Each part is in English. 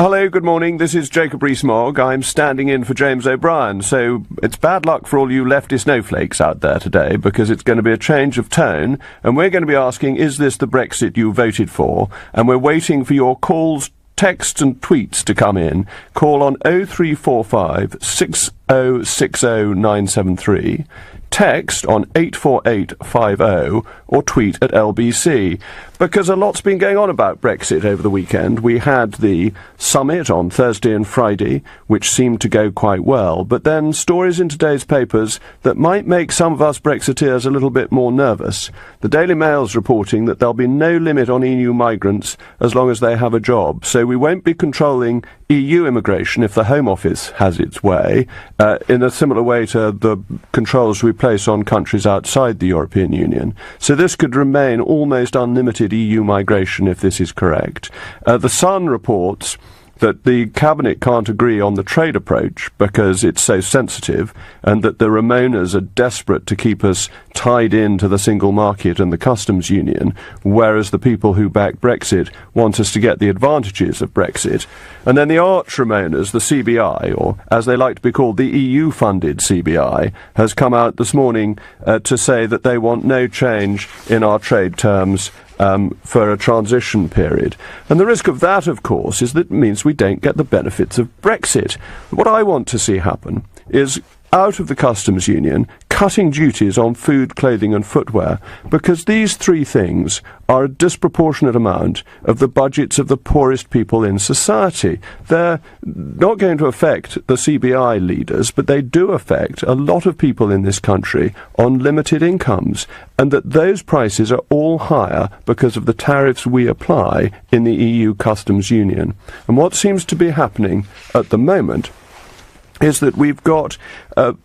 Hello, good morning. This is Jacob Rees Mogg. I'm standing in for James O'Brien. So it's bad luck for all you lefty snowflakes out there today, because it's going to be a change of tone, and we're going to be asking, is this the Brexit you voted for? And we're waiting for your calls, texts and tweets to come in. Call on 0345 6060 973. Text on 84850 or tweet at LBC, because a lot's been going on about Brexit over the weekend. We had the summit on Thursday and Friday, which seemed to go quite well, but then stories in today's papers that might make some of us Brexiteers a little bit more nervous. The Daily Mail's reporting that there'll be no limit on EU migrants as long as they have a job, so we won't be controlling EU immigration if the Home Office has its way, in a similar way to the controls we place on countries outside the European Union. So this could remain almost unlimited EU migration if this is correct. The Sun reports that the Cabinet can't agree on the trade approach because it's so sensitive, and that the Ramonas are desperate to keep us tied into the single market and the customs union, whereas the people who back Brexit want us to get the advantages of Brexit. And then the arch Ramonas, the CBI, or as they like to be called, the EU-funded CBI, has come out this morning to say that they want no change in our trade terms for a transition period. And the risk of that, of course, is that it means we don't get the benefits of Brexit. What I want to see happen is, out of the customs union, cutting duties on food, clothing and footwear, because these three things are a disproportionate amount of the budgets of the poorest people in society. They're not going to affect the CBI leaders, but they do affect a lot of people in this country on limited incomes, and that those prices are all higher because of the tariffs we apply in the EU customs union. And what seems to be happening at the moment is that we've got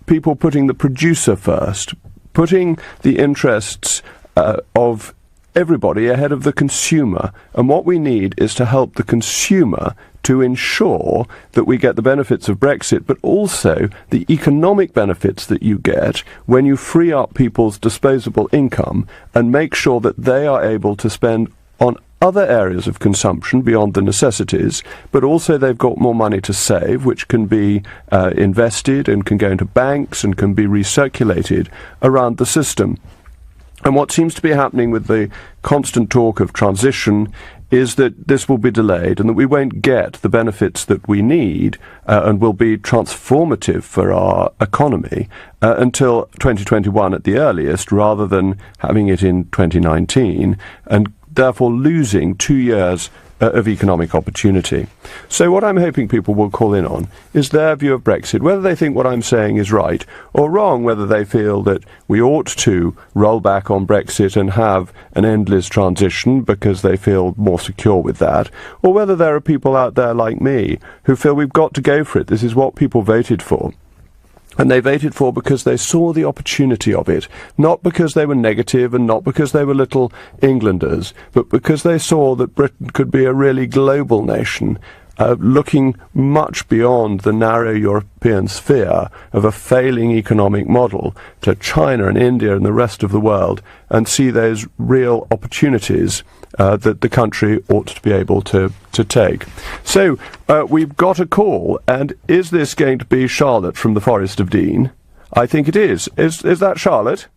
people putting the producer first, putting the interests of everybody ahead of the consumer. And what we need is to help the consumer to ensure that we get the benefits of Brexit, but also the economic benefits that you get when you free up people's disposable income and make sure that they are able to spend on other areas of consumption beyond the necessities, but also they've got more money to save, which can be invested and can go into banks and can be recirculated around the system. And what seems to be happening with the constant talk of transition is that this will be delayed and that we won't get the benefits that we need and will be transformative for our economy until 2021 at the earliest, rather than having it in 2019, and therefore losing 2 years of economic opportunity. So what I'm hoping people will call in on is their view of Brexit, whether they think what I'm saying is right or wrong, whether they feel that we ought to roll back on Brexit and have an endless transition because they feel more secure with that, or whether there are people out there like me who feel we've got to go for it. This is what people voted for. And they voted for because they saw the opportunity of it, not because they were negative and not because they were little Englanders, but because they saw that Britain could be a really global nation, looking much beyond the narrow European sphere of a failing economic model to China and India and the rest of the world, and see those real opportunities that the country ought to be able to take. So we've got a call, and is this going to be Charlotte from the Forest of Dean? I think it is. Is that Charlotte?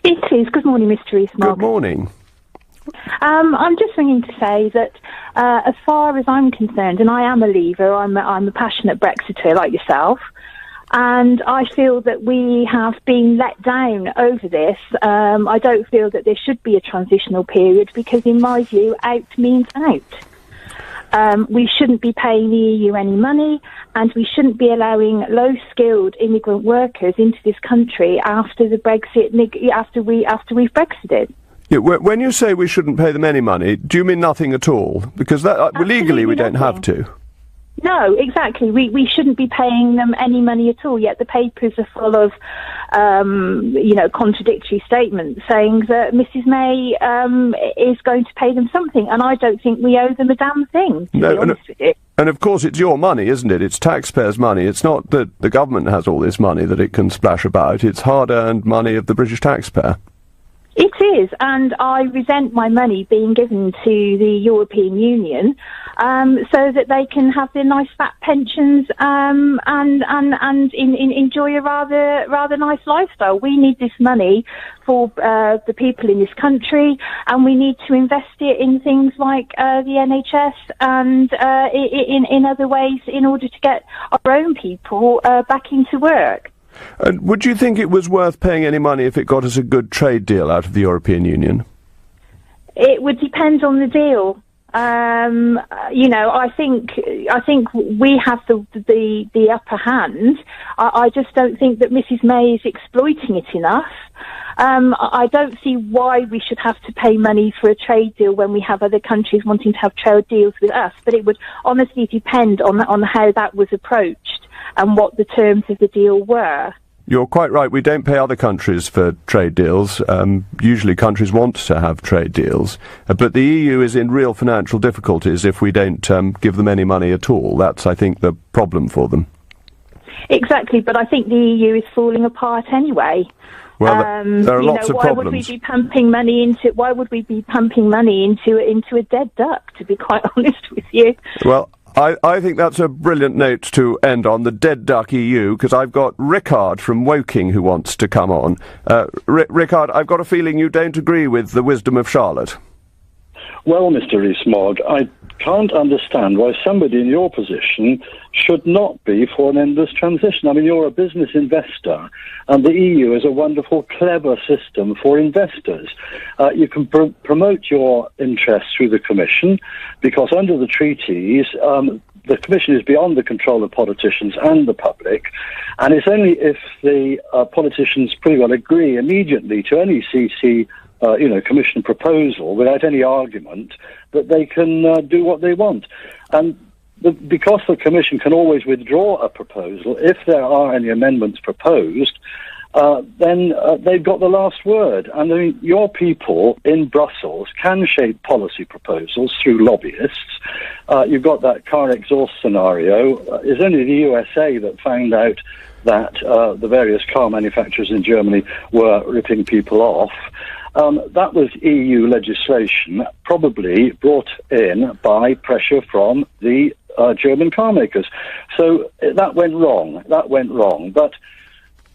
It is. Good morning, Mr. Rees Mogg. Good morning. I'm just ringing to say that as far as I'm concerned, and I am a leaver, I'm a passionate Brexiteer like yourself, and I feel that we have been let down over this. I don't feel that there should be a transitional period because, in my view, out means out. We shouldn't be paying the EU any money, and we shouldn't be allowing low-skilled immigrant workers into this country after the Brexit, after we've Brexited. Yeah, when you say we shouldn't pay them any money, do you mean nothing at all? Because legally we don't have to. No, exactly. We shouldn't be paying them any money at all, yet the papers are full of, contradictory statements saying that Mrs May is going to pay them something, and I don't think we owe them a damn thing, to be honest with you. And of course it's your money, isn't it? It's taxpayers' money. It's not that the government has all this money that it can splash about. It's hard-earned money of the British taxpayer. It is, and I resent my money being given to the European Union so that they can have their nice fat pensions and enjoy a rather nice lifestyle. We need this money for the people in this country, and we need to invest it in things like the NHS and in other ways in order to get our own people back into work. And would you think it was worth paying any money if it got us a good trade deal out of the European Union? It would depend on the deal. I think we have the upper hand. I just don't think that Mrs. May is exploiting it enough. I don't see why we should have to pay money for a trade deal when we have other countries wanting to have trade deals with us. But it would honestly depend on how that was approached and what the terms of the deal were. You're quite right. We don't pay other countries for trade deals. Usually countries want to have trade deals. But the EU is in real financial difficulties if we don't give them any money at all. That's, I think, the problem for them. Exactly, but I think the EU is falling apart anyway. Well, there are lots of problems. Why would we be pumping money into a dead duck, to be quite honest with you? Well, I think that's a brilliant note to end on, the dead duck EU, because I've got Rickard from Woking who wants to come on. Rickard, I've got a feeling you don't agree with the wisdom of Charlotte. Well, Mr. Rees Mogg, I can't understand why somebody in your position should not be for an endless transition. I mean, you're a business investor, and the EU is a wonderful, clever system for investors. You can promote your interests through the Commission, because under the treaties, the Commission is beyond the control of politicians and the public, and it's only if the politicians pretty well agree immediately to any CC Commission proposal without any argument that they can do what they want. And because the Commission can always withdraw a proposal, if there are any amendments proposed, then they've got the last word. And I mean, your people in Brussels can shape policy proposals through lobbyists. You've got that car exhaust scenario. It's only the USA that found out that the various car manufacturers in Germany were ripping people off. That was EU legislation, probably brought in by pressure from the German car makers. So that went wrong. But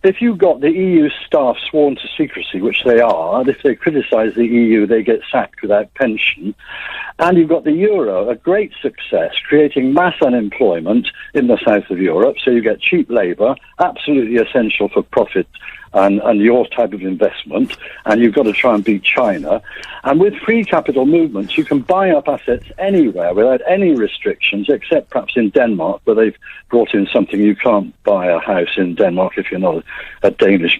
if you've got the EU staff sworn to secrecy, which they are, and if they criticise the EU, they get sacked without pension, and you've got the euro, a great success, creating mass unemployment in the south of Europe, so you get cheap labour, absolutely essential for profit and your type of investment, and you've got to try and beat China. And with free capital movements, you can buy up assets anywhere without any restrictions, except perhaps in Denmark, where they've brought in something you can't buy a house in Denmark if you're not a Danish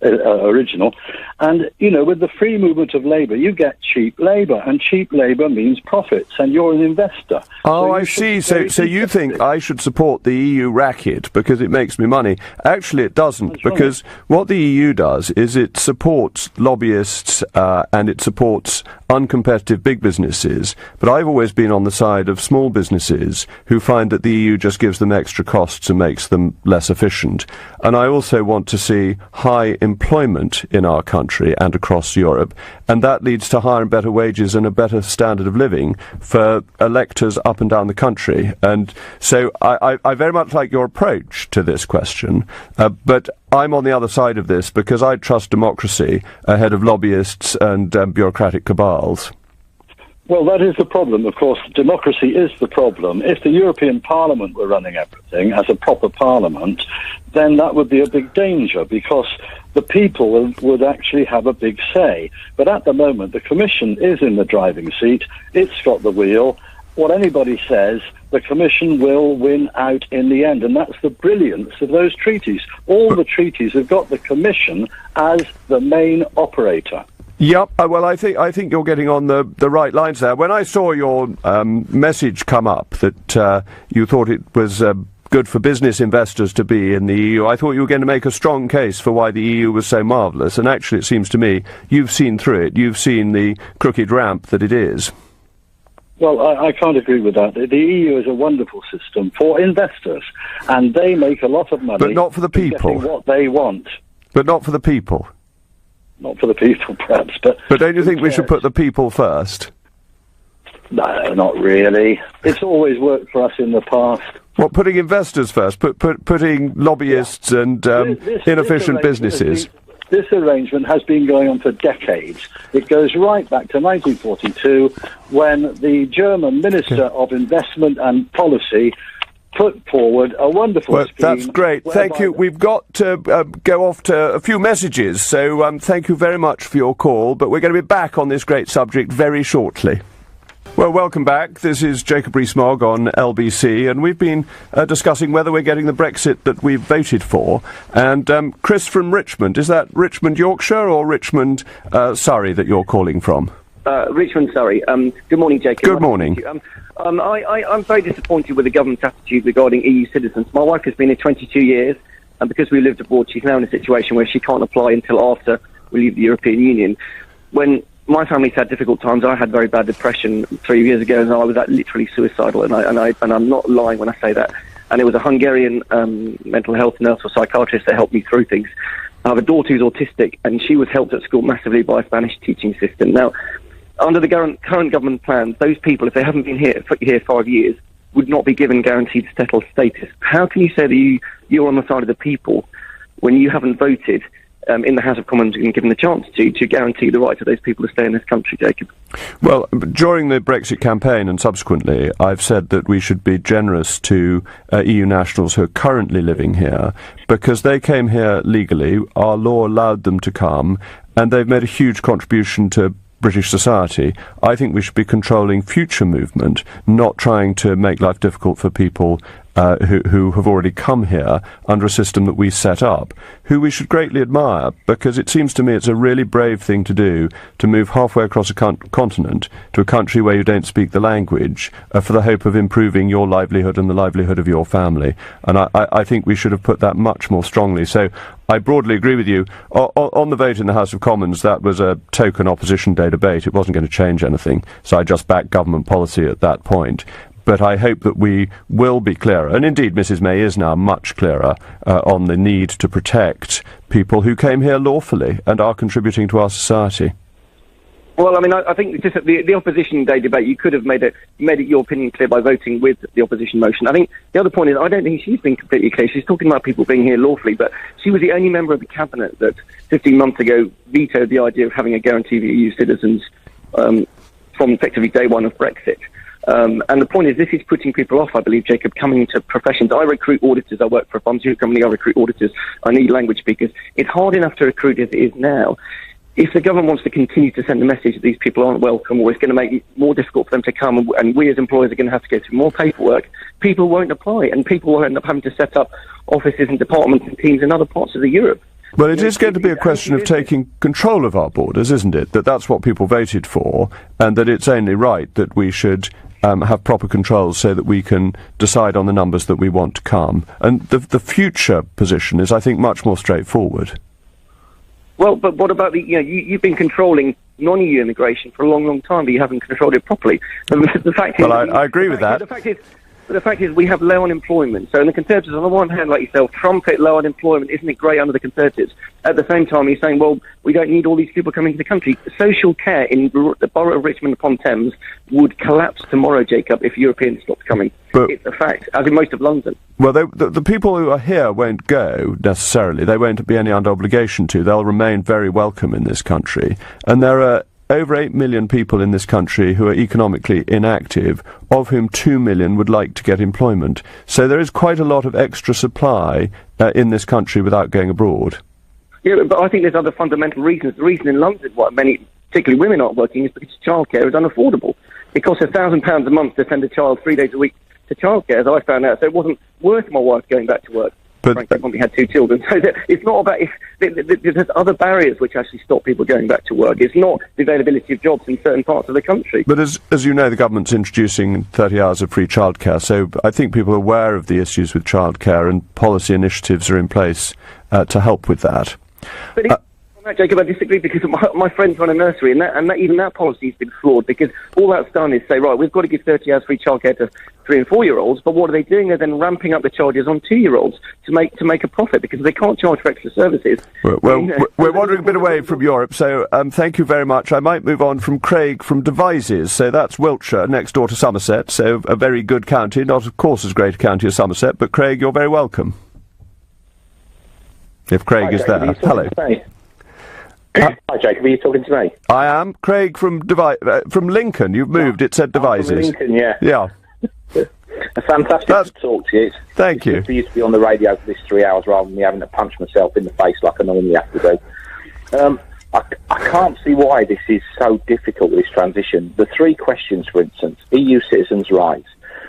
original. And, with the free movement of labour, you get cheap labour, and cheap labour means profits, and you're an investor. Oh, I see. So you think I should support the EU racket because it makes me money? Actually, it doesn't, because what the EU does is it supports lobbyists and it supports uncompetitive big businesses. But I've always been on the side of small businesses who find that the EU just gives them extra costs and makes them less efficient. And I also want to see high employment in our country and across Europe, and that leads to higher and better wages and a better standard of living for electors up and down the country. And so I very much like your approach to this question, but I'm on the other side of this because I trust democracy ahead of lobbyists and bureaucratic cabals. Well, that is the problem, of course. Democracy is the problem. If the European Parliament were running everything as a proper parliament, then that would be a big danger because the people would actually have a big say. But at the moment, the Commission is in the driving seat. It's got the wheel. What anybody says, the Commission will win out in the end. And that's the brilliance of those treaties. All the treaties have got the Commission as the main operator. Yep. Well, I think you're getting on the right lines there. When I saw your message come up that you thought it was good for business investors to be in the EU, I thought you were going to make a strong case for why the EU was so marvellous. And actually, it seems to me you've seen through it. You've seen the crooked ramp that it is. Well, I can't agree with that. The EU is a wonderful system for investors, and they make a lot of money. But not for the people. Getting what they want. But not for the people. not for the people, perhaps. But don't you think we should put the people first? No, not really. It's always worked for us in the past. What, putting investors first, putting lobbyists and inefficient businesses? This arrangement has been going on for decades. It goes right back to 1942, when the German Minister of Investment and Policy put forward a wonderful scheme. That's great. Thank you. We've got to go off to a few messages, so thank you very much for your call, but we're going to be back on this great subject very shortly. Well, welcome back. This is Jacob Rees Mogg on LBC, and we've been discussing whether we're getting the Brexit that we've voted for. And Chris from Richmond, is that Richmond, Yorkshire, or Richmond, Surrey, that you're calling from? Richmond, Surrey. Good morning, Jacob. Good morning. I'm very disappointed with the government's attitude regarding EU citizens. My wife has been here 22 years, and because we lived abroad, she's now in a situation where she can't apply until after we leave the European Union. When my family's had difficult times, I had very bad depression 3 years ago, and I was literally suicidal, and I'm not lying when I say that. And it was a Hungarian mental health nurse or psychiatrist that helped me through things. I have a daughter who's autistic, and she was helped at school massively by a Spanish teaching system. Now, under the current government plans, those people, if they haven't been here 5 years, would not be given guaranteed settled status. How can you say that you're on the side of the people when you haven't voted in the House of Commons and given the chance to guarantee the right of those people to stay in this country, Jacob? Well, during the Brexit campaign and subsequently, I've said that we should be generous to EU nationals who are currently living here, because they came here legally, our law allowed them to come, and they've made a huge contribution to British society. I think we should be controlling future movement, not trying to make life difficult for people who have already come here under a system that we set up, who we should greatly admire, because it seems to me it's a really brave thing to do, to move halfway across a continent to a country where you don't speak the language for the hope of improving your livelihood and the livelihood of your family. And I think we should have put that much more strongly. So I broadly agree with you. On the vote in the House of Commons, that was a token Opposition Day debate. It wasn't going to change anything, so I just backed government policy at that point. But I hope that we will be clearer, and indeed Mrs May is now much clearer on the need to protect people who came here lawfully and are contributing to our society. Well, I mean, I think just at the Opposition Day debate, you could have made it your opinion clear by voting with the opposition motion. I think the other point is, I don't think she's been completely clear. She's talking about people being here lawfully, but she was the only member of the cabinet that 15 months ago vetoed the idea of having a guarantee for EU citizens from effectively day one of Brexit. And the point is, this is putting people off, I believe, Jacob, coming into professions. I recruit auditors. I work for a pharmaceutical company. I recruit auditors. I need language speakers. It's hard enough to recruit as it is now. If the government wants to continue to send the message that these people aren't welcome, or it's going to make it more difficult for them to come, and we as employers are going to have to go through more paperwork, people won't apply, and people will end up having to set up offices and departments and teams in other parts of Europe. Well, it is going to be a question of taking control of our borders, isn't it? That's what people voted for, and that it's only right that we should have proper controls so that we can decide on the numbers that we want to come. And the future position is, I think, much more straightforward. Well, but what about you've been controlling non-EU immigration for a long, long time, but you haven't controlled it properly. The fact is, I agree with that. The fact is we have low unemployment. So in the Conservatives, on the one hand, like yourself, trumpet low unemployment, isn't it great under the Conservatives? At the same time, he's saying, well, we don't need all these people coming to the country. Social care in the borough of Richmond upon Thames would collapse tomorrow, Jacob, if Europeans stopped coming. But it's a fact, as in most of London. Well, the people who are here won't go, necessarily. They won't be any under obligation to. They'll remain very welcome in this country. And there are over 8 million people in this country who are economically inactive, of whom 2 million would like to get employment. So there is quite a lot of extra supply in this country without going abroad. Yeah, but I think there's other fundamental reasons. The reason in London why many, particularly women, aren't working is because childcare is unaffordable. It costs £1,000 a month to send a child 3 days a week to childcare, as I found out. So it wasn't worth my wife going back to work. But frankly, when we had 2 children. So it's not about... There's other barriers which actually stop people going back to work. It's not the availability of jobs in certain parts of the country. But as you know, the government's introducing 30 hours of free childcare, so I think people are aware of the issues with childcare, and policy initiatives are in place to help with that. But No, Jacob, I disagree because my friends run a nursery, and even that policy has been flawed because all that's done is say, right, we've got to give 30 hours free childcare to 3 and 4 year olds, but what are they doing? They're then ramping up the charges on 2-year-olds to make a profit because they can't charge for extra services. Well, we're wandering a bit away from Europe, so thank you very much. I might move on from Craig from Devizes, so that's Wiltshire, next door to Somerset, so a very good county, not of course as great a county as Somerset, but Craig, you're very welcome. If Craig is there. Hello. Hi, Jacob. Are you talking to me? I am. Craig from from Lincoln. You've moved. It said Devizes. From Lincoln, yeah. Yeah. Fantastic to talk to you. Thank you. It's good for you to be on the radio for this 3 hours rather than me having to punch myself in the face like I normally have to do. I can't see why this is so difficult, this transition. The 3 questions, for instance, EU citizens' rights.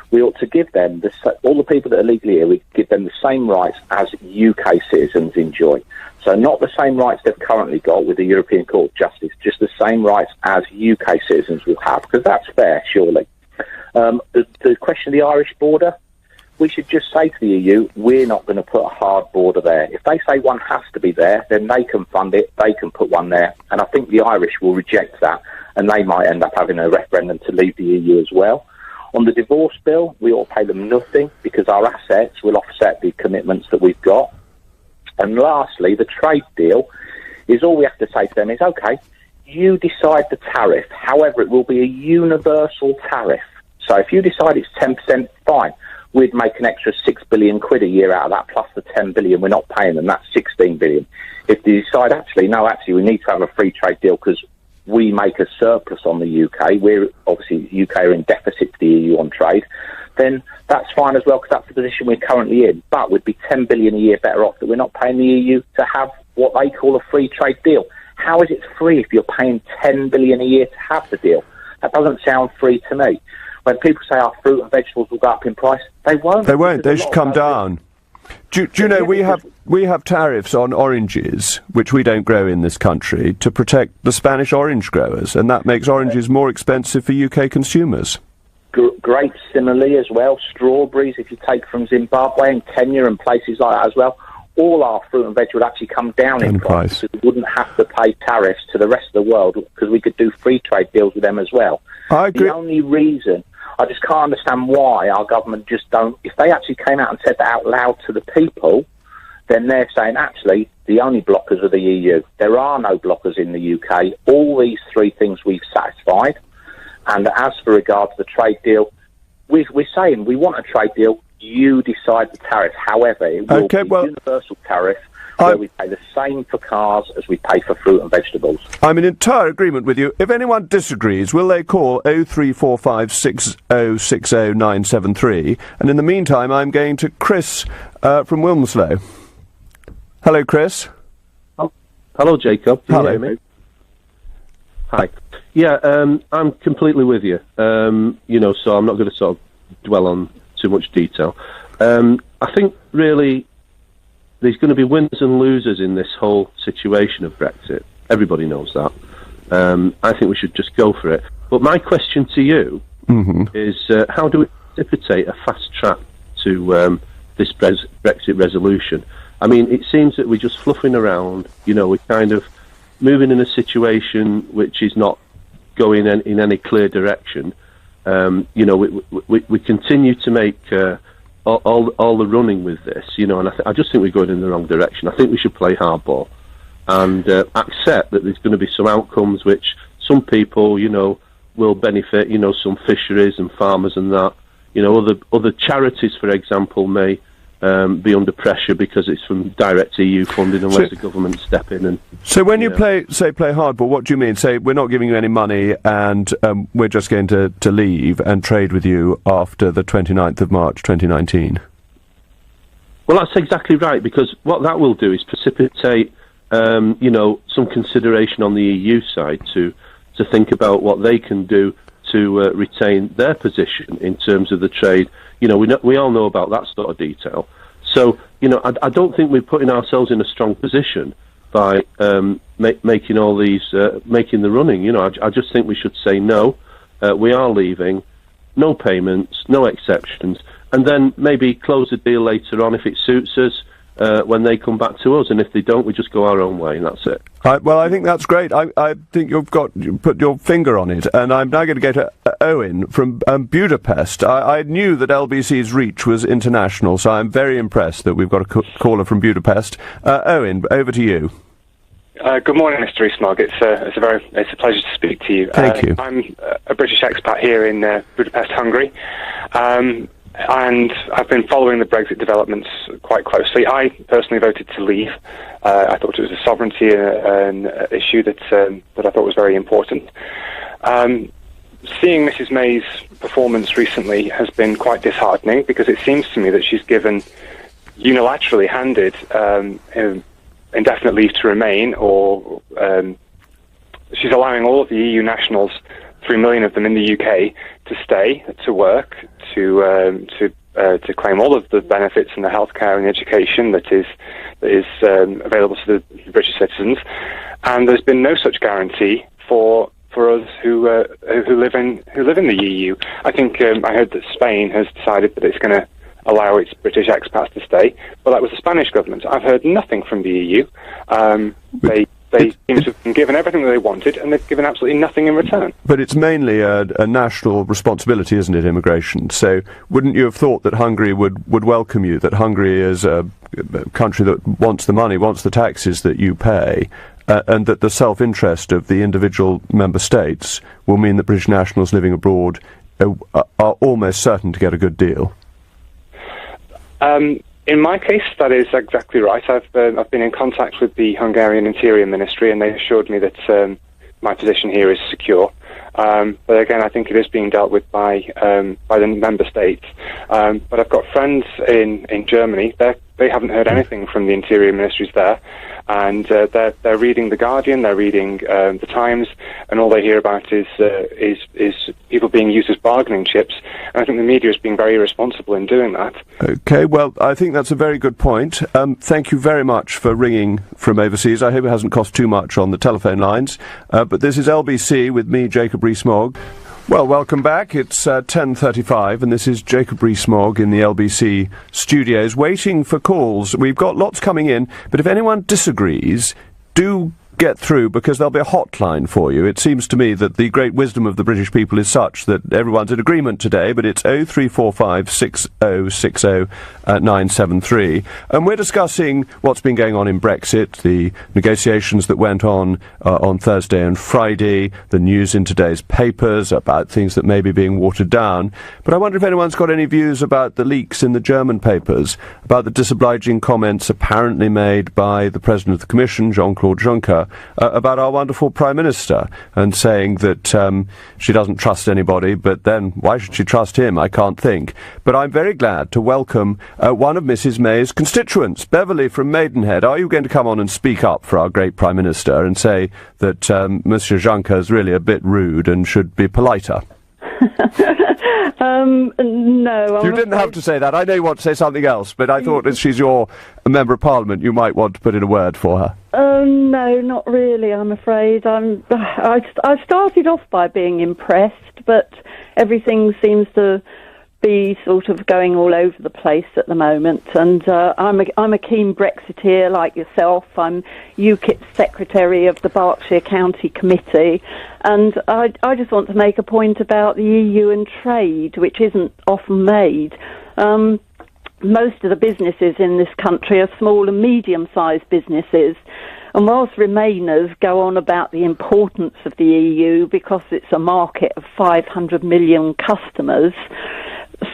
We ought to give them, all the people that are legally here, we give them the same rights as UK citizens enjoy. So not the same rights they've currently got with the European Court of Justice, just the same rights as UK citizens will have, because that's fair, surely. The question of the Irish border, we should just say to the EU, we're not going to put a hard border there. If they say one has to be there, then they can fund it, they can put one there, and I think the Irish will reject that, and they might end up having a referendum to leave the EU as well. On the divorce bill, we ought to pay them nothing because our assets will offset the commitments that we've got. And lastly, the trade deal is all we have to say to them is, OK, you decide the tariff. However, it will be a universal tariff. So if you decide it's 10%, fine. We'd make an extra 6 billion quid a year out of that, plus the 10 billion we're not paying them. That's 16 billion. If they decide, actually, we need to have a free trade deal because we make a surplus on the UK, we're obviously, the UK are in deficit to the EU on trade, then that's fine as well because that's the position we're currently in. But we'd be 10 billion a year better off that we're not paying the EU to have what they call a free trade deal. How is it free if you're paying 10 billion a year to have the deal? That doesn't sound free to me. When people say our fruit and vegetables will go up in price, they won't. They won't. They should come down. Do you know we have tariffs on oranges, which we don't grow in this country, to protect the Spanish orange growers, and that makes oranges more expensive for UK consumers. Grapes similarly as well. Strawberries, if you take from Zimbabwe and Kenya and places like that as well, all our fruit and veg would actually come down in price. So we wouldn't have to pay tariffs to the rest of the world because we could do free trade deals with them as well. I agree. The only reason, I just can't understand why our government just don't, if they actually came out and said that out loud to the people, then they're saying, actually, the only blockers are the EU. There are no blockers in the UK. All these 3 things we've satisfied. And as for regards to the trade deal, we're saying we want a trade deal. You decide the tariff. However, it will be a universal tariff where we pay the same for cars as we pay for fruit and vegetables. I'm in entire agreement with you. If anyone disagrees, will they call 0345 6060 973? And in the meantime, I'm going to Chris from Wilmslow. Hello, Chris. Oh, hello, Jacob. Do you Hello. hear me? Hi. Yeah, I'm completely with you. So I'm not going to sort of dwell on too much detail. I think really there's going to be winners and losers in this whole situation of Brexit. Everybody knows that. I think we should just go for it. But my question to you is, how do we precipitate a fast track to this Brexit resolution? I mean, it seems that we're just fluffing around. We're kind of moving in a situation which is not going in any clear direction. We continue to make all the running with this, and I just think we're going in the wrong direction. I think we should play hardball and accept that there's going to be some outcomes which some people, will benefit. Some fisheries and farmers and that. Other charities, for example, may be under pressure because it's from direct EU funding unless the government step in. And so when you play hardball, what do you mean? Say we're not giving you any money and we're just going to leave and trade with you after the 29th of March 2019? Well, that's exactly right, because what that will do is precipitate some consideration on the EU side to think about what they can do to retain their position in terms of the trade. We all know about that sort of detail. So, I don't think we're putting ourselves in a strong position by making all these, making the running. I just think we should say no, we are leaving, no payments, no exceptions, and then maybe close the deal later on if it suits us, when they come back to us, and if they don't, we just go our own way, and that's it. Well, I think that's great. I think you put your finger on it, and I'm now going to go to Owen from Budapest. I knew that LBC's reach was international, so I'm very impressed that we've got a caller from Budapest. Owen, over to you. Good morning, Mr. Rees Mogg. It's a pleasure to speak to you. Thank you. I'm a British expat here in Budapest, Hungary, and I've been following the Brexit developments quite closely. I personally voted to leave. I thought it was a sovereignty an issue that I thought was very important. Seeing Mrs. May's performance recently has been quite disheartening, because it seems to me that she's unilaterally handed indefinite leave to remain, or she's allowing all of the EU nationals, 3 million of them in the UK, to stay, to work, to claim all of the benefits and the healthcare and the education that is available to the British citizens, and there's been no such guarantee for us who live in the EU. I think I heard that Spain has decided that it's going to allow its British expats to stay. Well, that was the Spanish government. I've heard nothing from the EU. They seem to have been given everything that they wanted, and they've given absolutely nothing in return. But it's mainly a national responsibility, isn't it, immigration? So wouldn't you have thought that Hungary would welcome you, that Hungary is a country that wants the money, wants the taxes that you pay, and that the self-interest of the individual member states will mean that British nationals living abroad are almost certain to get a good deal? In my case, that is exactly right. I've been in contact with the Hungarian Interior Ministry, and they assured me that my position here is secure. But again, I think it is being dealt with by the member states. But I've got friends in Germany. They haven't heard anything from the Interior Ministries there, and they're reading The Guardian, they're reading The Times, and all they hear about is people being used as bargaining chips. And I think the media is being very irresponsible in doing that. Okay, well, I think that's a very good point. Thank you very much for ringing from overseas. I hope it hasn't cost too much on the telephone lines. But this is LBC with me, Jacob Rees Mogg. Well, welcome back. It's 10:35, and this is Jacob Rees Mogg in the LBC studios, waiting for calls. We've got lots coming in, but if anyone disagrees, do get through, because there'll be a hotline for you. It seems to me that the great wisdom of the British people is such that everyone's in agreement today, but it's 0345 6060 973. And we're discussing what's been going on in Brexit, the negotiations that went on Thursday and Friday, the news in today's papers about things that may be being watered down. But I wonder if anyone's got any views about the leaks in the German papers, about the disobliging comments apparently made by the President of the Commission, Jean-Claude Juncker, about our wonderful Prime Minister, and saying that she doesn't trust anybody, but then why should she trust him? I can't think. But I'm very glad to welcome one of Mrs. May's constituents, Beverly from Maidenhead. Are you going to come on and speak up for our great Prime Minister and say that Monsieur Juncker is really a bit rude and should be politer? No. You didn't have to say that. I know you want to say something else, but I thought as she's your Member of Parliament, you might want to put in a word for her. No, not really, I'm afraid. I started off by being impressed, but everything seems to be sort of going all over the place at the moment, and I'm a keen Brexiteer like yourself. I'm UKIP's secretary of the Berkshire County Committee, and I just want to make a point about the EU and trade, which isn't often made. Most of the businesses in this country are small and medium-sized businesses, and whilst Remainers go on about the importance of the EU because it's a market of 500 million customers,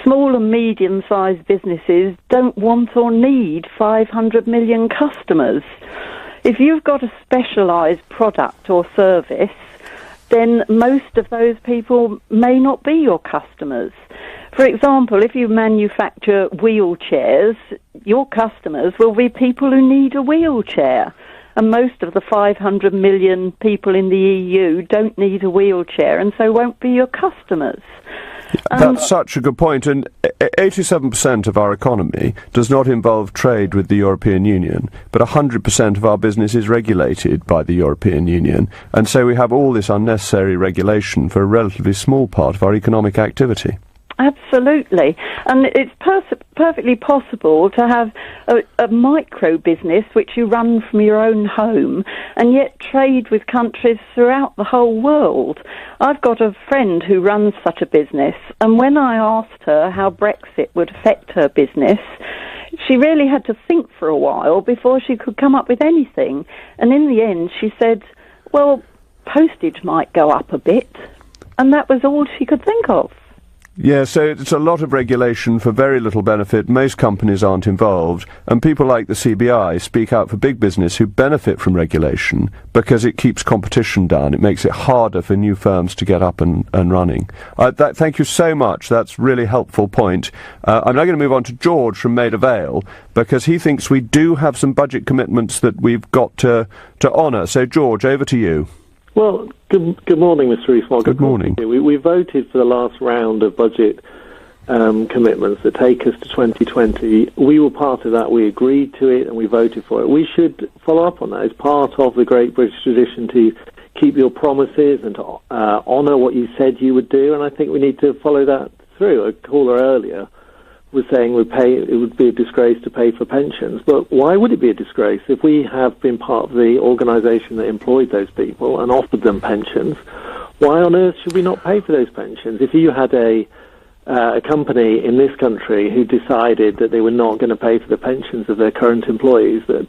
small and medium-sized businesses don't want or need 500 million customers. If you've got a specialised product or service, then most of those people may not be your customers. For example, if you manufacture wheelchairs, your customers will be people who need a wheelchair. And most of the 500 million people in the EU don't need a wheelchair and so won't be your customers. That's such a good point, and 87% of our economy does not involve trade with the European Union, but 100% of our business is regulated by the European Union, and so we have all this unnecessary regulation for a relatively small part of our economic activity. Absolutely. And it's perfectly possible to have a micro business which you run from your own home and yet trade with countries throughout the whole world. I've got a friend who runs such a business, and when I asked her how Brexit would affect her business, she really had to think for a while before she could come up with anything. And in the end, she said, well, postage might go up a bit. And that was all she could think of. Yeah, so it's a lot of regulation for very little benefit. Most companies aren't involved, and people like the CBI speak out for big business who benefit from regulation because it keeps competition down. It makes it harder for new firms to get up and running. Thank you so much. That's a really helpful point. I'm now going to move on to George from Maida Vale, because he thinks we do have some budget commitments that we've got to honour. So, George, over to you. Well, good morning, Mr. Rees Mogg. Good morning. We voted for the last round of budget commitments that take us to 2020. We were part of that. We agreed to it and we voted for it. We should follow up on that. It's part of the great British tradition to keep your promises and to honour what you said you would do, and I think we need to follow that through. A caller earlier was saying it would be a disgrace to pay for pensions. But why would it be a disgrace if we have been part of the organisation that employed those people and offered them pensions? Why on earth should we not pay for those pensions? If you had a company in this country who decided that they were not going to pay for the pensions of their current employees, that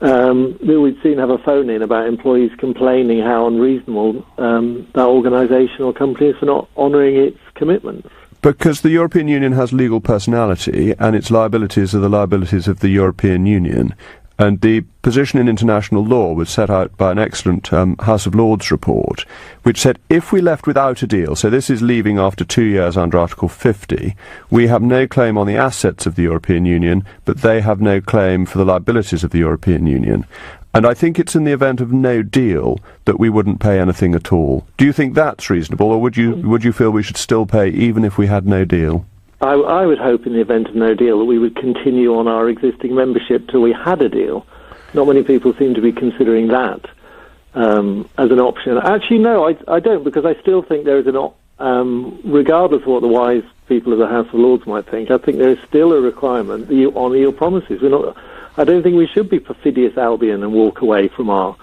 we'd soon have a phone-in about employees complaining how unreasonable that organisation or company is for not honouring its commitments. Because the European Union has legal personality, and its liabilities are the liabilities of the European Union. And the position in international law was set out by an excellent House of Lords report, which said if we left without a deal, so this is leaving after 2 years under Article 50, we have no claim on the assets of the European Union, but they have no claim for the liabilities of the European Union. And I think it's in the event of no deal that we wouldn't pay anything at all. Do you think that's reasonable, or would you feel we should still pay even if we had no deal? I would hope in the event of no deal that we would continue on our existing membership till we had a deal. Not many people seem to be considering that as an option. Actually, no, I don't, because I still think there is regardless of what the wise people of the House of Lords might think, I think there is still a requirement that you honour your promises. I don't think we should be perfidious Albion and walk away from our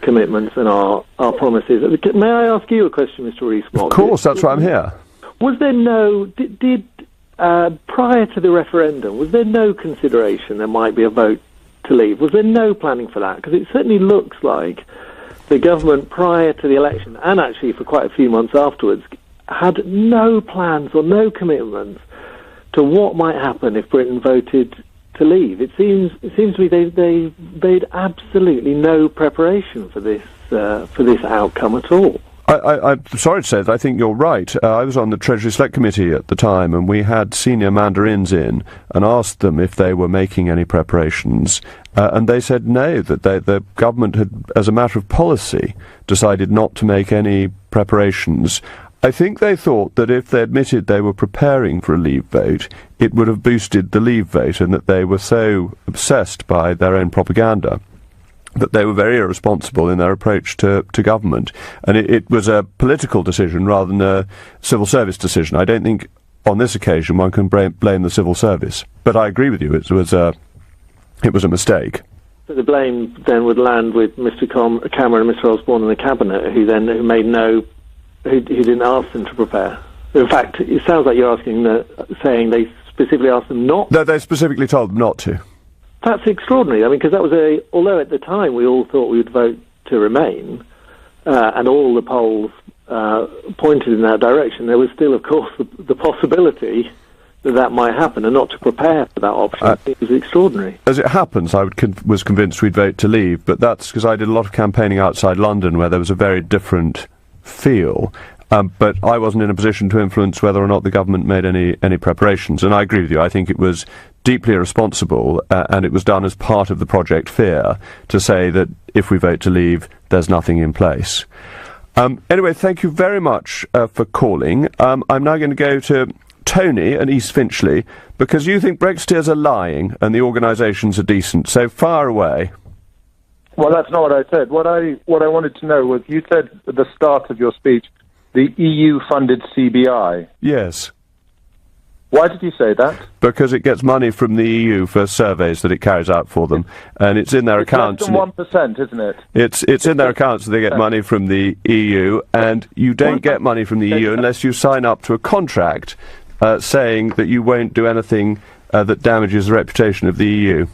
commitments and our promises. May I ask you a question, Mr. Rees Mogg? Of course, that's why I'm here. Was there prior to the referendum, was there no consideration there might be a vote to leave? Was there no planning for that? Because it certainly looks like the government prior to the election, and actually for quite a few months afterwards, had no plans or no commitments to what might happen if Britain voted to leave. It seems to me they made absolutely no preparation for this outcome at all. I'm sorry to say that I think you're right. I was on the Treasury Select Committee at the time, and we had senior mandarins in and asked them if they were making any preparations, and they said no, that the government had, as a matter of policy, decided not to make any preparations. I think they thought that if they admitted they were preparing for a leave vote, it would have boosted the leave vote, and that they were so obsessed by their own propaganda that they were very irresponsible in their approach to government. And it was a political decision rather than a civil service decision. I don't think on this occasion one can blame the civil service. But I agree with you, it was a mistake. So the blame then would land with Mr. Cameron and Mr. Osborne in the Cabinet, who didn't ask them to prepare. In fact, it sounds like you're saying they specifically asked them not. No, they specifically told them not to. That's extraordinary. I mean, because that was although at the time we all thought we would vote to remain, and all the polls pointed in that direction, there was still, of course, the possibility that might happen, and not to prepare for that option. It was extraordinary. As it happens, I was convinced we'd vote to leave, but that's because I did a lot of campaigning outside London where there was a very different feel. But I wasn't in a position to influence whether or not the government made any preparations. And I agree with you. I think it was deeply irresponsible, and it was done as part of the Project Fear to say that if we vote to leave, there's nothing in place. Anyway, thank you very much for calling. I'm now going to go to Tony and East Finchley, because you think Brexiteers are lying and the organisations are decent. So far away. Well, that's not what I said. What I wanted to know was, you said at the start of your speech, the EU-funded CBI. Yes. Why did you say that? Because it gets money from the EU for surveys that it carries out for them, and it's in their accounts. Less than 1%, isn't it? It's in their accounts that they get money from the EU, and you don't get money from the EU unless you sign up to a contract saying that you won't do anything that damages the reputation of the EU.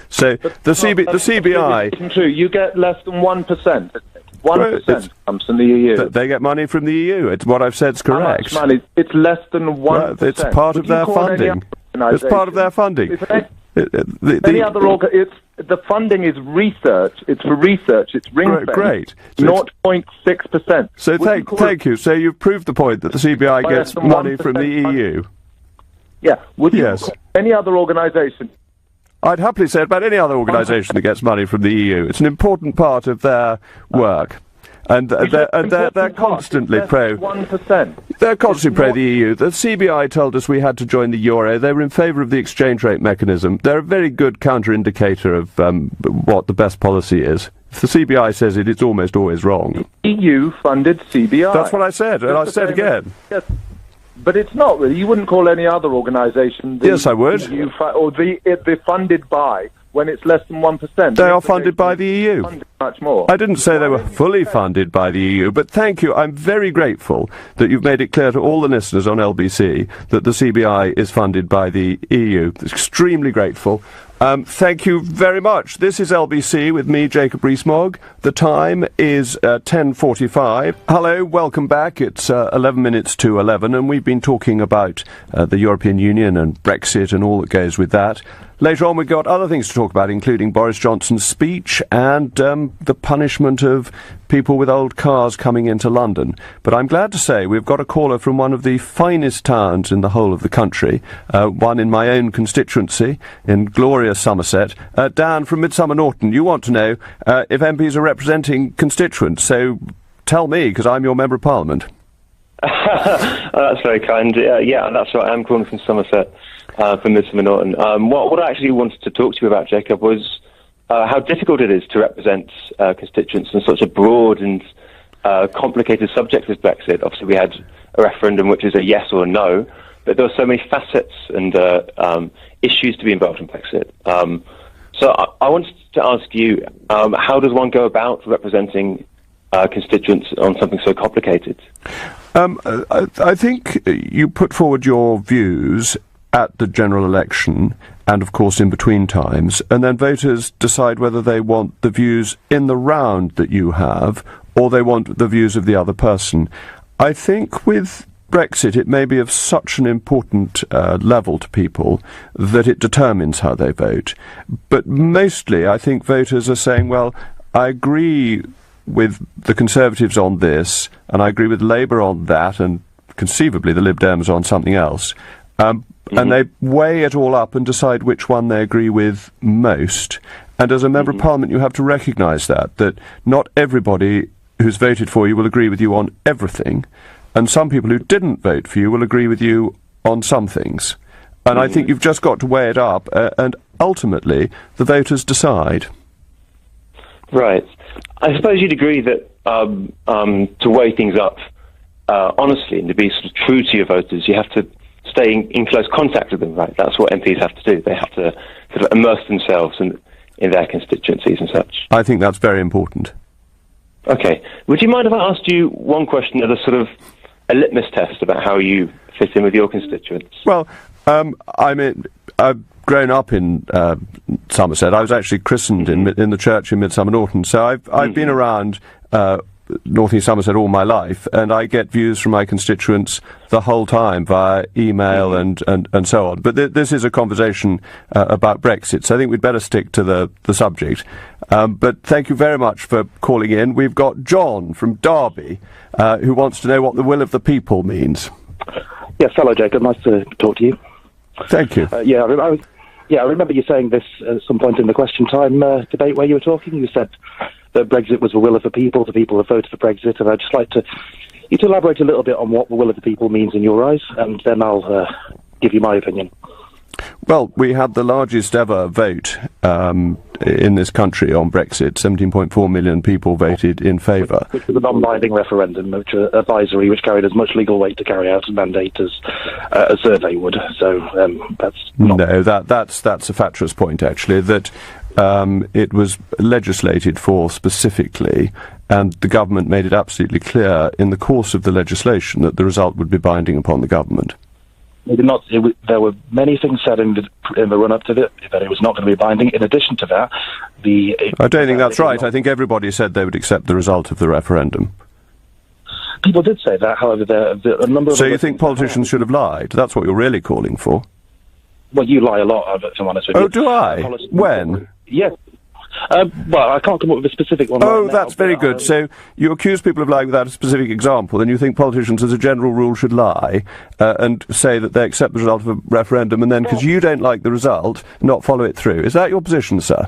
So the CBI... Isn't true. You get less than 1%. 1% comes from the EU. They get money from the EU. It's what I've said is correct. How much money? It's less than 1%. Well, it's part of their funding. It's part of their funding. The funding is research. It's for research. It's ring-fenced. Great. 0.6%. So thank you. So you've proved the point that the CBI gets money from the EU. Yeah. Would you call any other organisation? I'd happily say it about any other organisation that gets money from the EU. It's an important part of their work. And they're constantly pro. 1%. They're constantly pro the EU. The CBI told us we had to join the euro. They were in favour of the exchange rate mechanism. They're a very good counter-indicator of what the best policy is. If the CBI says it, it's almost always wrong. EU funded CBI. That's what I said, and I said again. Yes. But it's not really. You wouldn't call any other organisation. Yes, I would. They're funded by, when it's less than 1%. They are funded by the EU. Funded much more. I didn't say they were fully funded by the EU, but thank you. I'm very grateful that you've made it clear to all the listeners on LBC that the CBI is funded by the EU. Extremely grateful. Thank you very much. This is LBC with me, Jacob Rees Mogg. The time is 10:45. Hello, welcome back. It's 11 minutes to 11, and we've been talking about the European Union and Brexit and all that goes with that. Later on, we've got other things to talk about, including Boris Johnson's speech and the punishment of people with old cars coming into London. But I'm glad to say we've got a caller from one of the finest towns in the whole of the country, one in my own constituency, in glorious Somerset. Dan from Midsummer Norton, you want to know if MPs are representing constituents, so tell me, because I'm your Member of Parliament. That's very kind. Yeah, that's right. I'm calling from Somerset, from Midsummer Norton. What I actually wanted to talk to you about, Jacob, was how difficult it is to represent constituents on such a broad and complicated subject as Brexit. Obviously, we had a referendum which is a yes or a no, but there are so many facets and issues to be involved in Brexit. So I wanted to ask you, how does one go about representing constituents on something so complicated? I think you put forward your views at the general election and, of course, in between times, and then voters decide whether they want the views in the round that you have or they want the views of the other person. I think with Brexit, it may be of such an important level to people that it determines how they vote. But mostly, I think voters are saying, well, I agree with the Conservatives on this, and I agree with Labour on that, and conceivably the Lib Dems on something else. And they weigh it all up and decide which one they agree with most. And as a Member of Parliament, you have to recognise that not everybody who's voted for you will agree with you on everything, and some people who didn't vote for you will agree with you on some things. And I think you've just got to weigh it up, and ultimately the voters decide. Right. I suppose you'd agree that to weigh things up honestly and to be sort of true to your voters, you have to stay in close contact with them, right? That's what MPs have to do. They have to sort of immerse themselves in their constituencies and such. I think that's very important. Okay. Would you mind if I asked you one question as a sort of a litmus test about how you fit in with your constituents? Well, I've grown up in Somerset. I was actually christened in the church in Midsummer Norton, so I've been around North East Somerset all my life, and I get views from my constituents the whole time via email and so on. But this is a conversation about Brexit, so I think we'd better stick to the subject. But thank you very much for calling in. We've got John from Derby who wants to know what the will of the people means. Yes, hello, Jacob. Nice to talk to you. Thank you. I remember you saying this at some point in the question time debate where you were talking. You said that Brexit was the will of the people have voted for Brexit, and I'd just like you to elaborate a little bit on what the will of the people means in your eyes, and then I'll give you my opinion. Well, we had the largest ever vote in this country on Brexit. 17.4 million people voted in favour. Which was a non-binding referendum, which was advisory, which carried as much legal weight to carry out a mandate as a survey would. So that's not... No, that's a fatuous point, actually, that it was legislated for specifically, and the government made it absolutely clear in the course of the legislation that the result would be binding upon the government. There were many things said in the run-up to it that it was not going to be binding. In addition to that, I don't think that's right. I think everybody said they would accept the result of the referendum. People did say that, however, a number of... So you think politicians should have lied? That's what you're really calling for? Well, you lie a lot, if I'm honest with you. Oh, do I? When? Yes. Well, I can't come up with a specific one. Oh, that's very good. So you accuse people of lying without a specific example, and you think politicians, as a general rule, should lie and say that they accept the result of a referendum, and then, because you don't like the result, not follow it through. Is that your position, sir?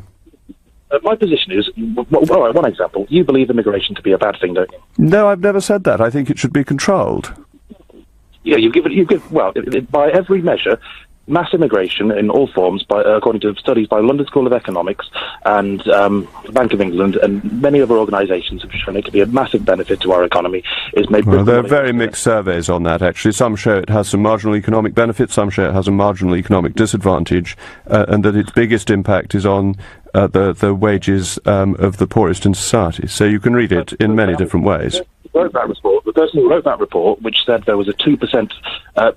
My position is, all right, one example. You believe immigration to be a bad thing, don't you? No, I've never said that. I think it should be controlled. Yeah, by every measure, mass immigration in all forms, according to studies by London School of Economics and the Bank of England and many other organisations have shown it to be a massive benefit to our economy. Well, there are very mixed surveys on that, actually. Some show it has some marginal economic benefit, some show it has a marginal economic disadvantage, and that its biggest impact is on the wages of the poorest in society. So you can read it in many different ways. The person who wrote that report, which said there was a 2%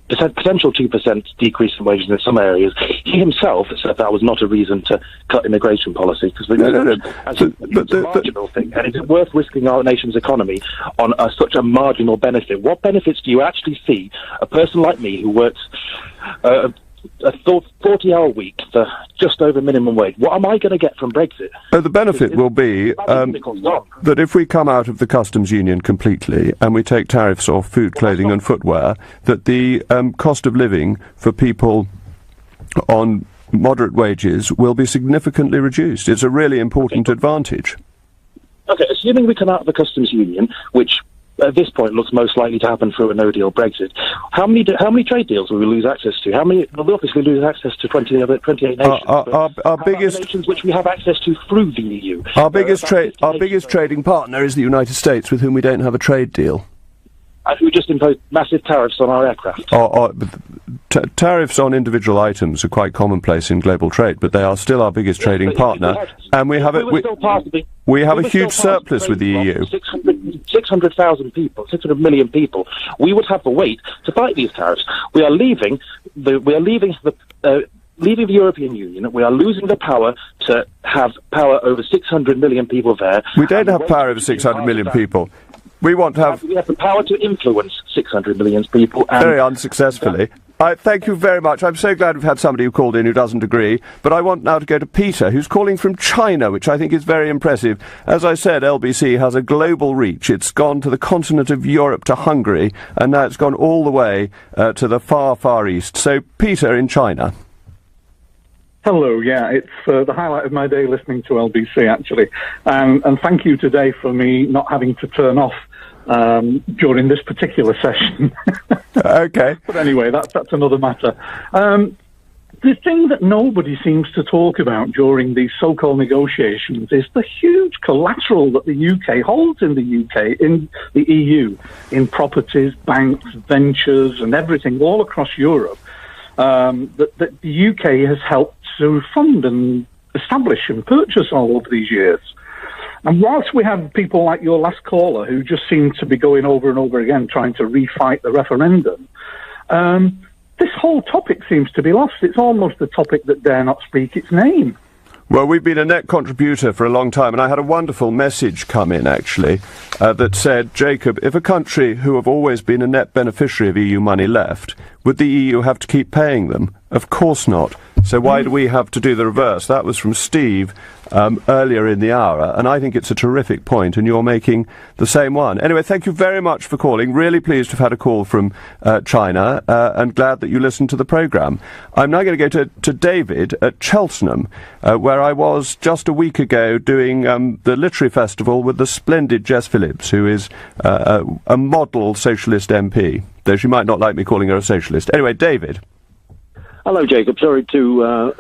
potential 2% decrease in wages in some areas, he himself said that was not a reason to cut immigration policy, because it's a marginal thing, and is it worth risking our nation's economy on such a marginal benefit? What benefits do you actually see a person like me who works a 40-hour week for just over minimum wage? What am I going to get from Brexit? The benefit will be that if we come out of the customs union completely and we take tariffs off food, clothing and footwear, that the cost of living for people on moderate wages will be significantly reduced. It's a really important advantage. Okay, assuming we come out of the customs union, which at this point looks most likely to happen through a no-deal Brexit, how many trade deals will we lose access to? We'll obviously lose access to 28 nations. Our biggest nations which we have access to through the EU. Our biggest trading partner is the United States, with whom we don't have a trade deal. And who just imposed massive tariffs on our aircraft. Tariffs on individual items are quite commonplace in global trade, but they are still our biggest trading partner, and we have a huge surplus with the EU. 600,000 people, 600 million people. We would have the weight to fight these tariffs. We are leaving the European Union. We are losing the power to have power over 600 million people there. We don't have power over 600 million people. We have the power to influence 600 million people. And very unsuccessfully. Thank you very much. I'm so glad we've had somebody who called in who doesn't agree. But I want now to go to Peter, who's calling from China, which I think is very impressive. As I said, LBC has a global reach. It's gone to the continent of Europe, to Hungary, and now it's gone all the way to the far, far east. So, Peter in China. Hello, yeah, it's the highlight of my day listening to LBC, actually. And thank you today for me not having to turn off during this particular session. Okay. But anyway, that's another matter. The thing that nobody seems to talk about during these so-called negotiations is the huge collateral that the UK holds in the UK, in the EU, in properties, banks, ventures, and everything all across Europe. That the UK has helped to fund and establish and purchase all over these years. And whilst we have people like your last caller who just seem to be going over and over again trying to refight the referendum, this whole topic seems to be lost. It's almost a topic that dare not speak its name. Well, we've been a net contributor for a long time, and I had a wonderful message come in, actually, that said, Jacob, if a country who have always been a net beneficiary of EU money left, would the EU have to keep paying them? Of course not. So why do we have to do the reverse? That was from Steve earlier in the hour, and I think it's a terrific point, and you're making the same one. Anyway, thank you very much for calling. Really pleased to have had a call from China, and glad that you listened to the programme. I'm now going to go to David at Cheltenham, where I was just a week ago doing the Literary Festival with the splendid Jess Phillips, who is a model socialist MP, though she might not like me calling her a socialist. Anyway, David. Hello, Jacob. Sorry to,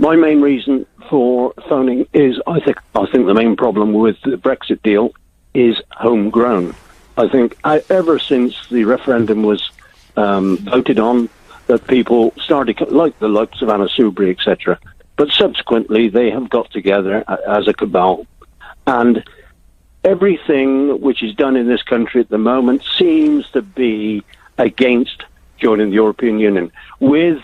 My main reason for phoning is I think the main problem with the Brexit deal is homegrown. I think ever since the referendum was voted on, that people started, like the likes of Anna Soubry, etc., but subsequently they have got together as a cabal. And everything which is done in this country at the moment seems to be against joining the European Union, with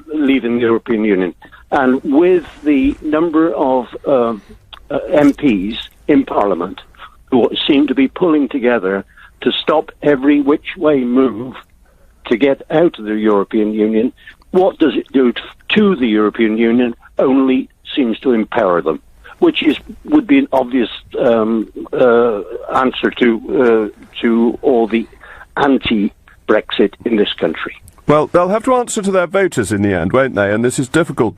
leaving the European Union. And with the number of MPs in Parliament who seem to be pulling together to stop every which way move to get out of the European Union, what does it do to the European Union? Only seems to empower them, which would be an obvious answer to all the anti-Brexit in this country. Well, they'll have to answer to their voters in the end, won't they? And this is difficult,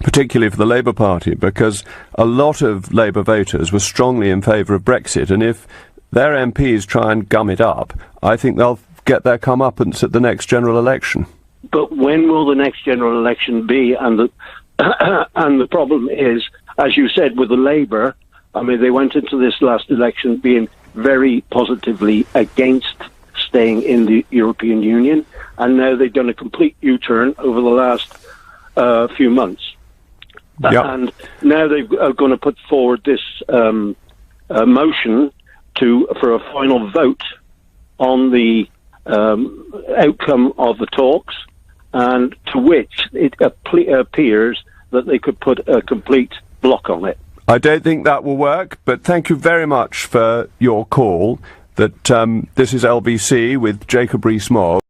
particularly for the Labour Party, because a lot of Labour voters were strongly in favour of Brexit, and if their MPs try and gum it up, I think they'll get their comeuppance at the next general election. But when will the next general election be? And the problem is, as you said, with the Labour, I mean, they went into this last election being very positively against staying in the European Union, and now they've done a complete U-turn over the last few months. Yep. And now they're going to put forward this motion for a final vote on the outcome of the talks, and to which it appears that they could put a complete block on it. I don't think that will work, but thank you very much for your call. This is LBC with Jacob Rees Mogg.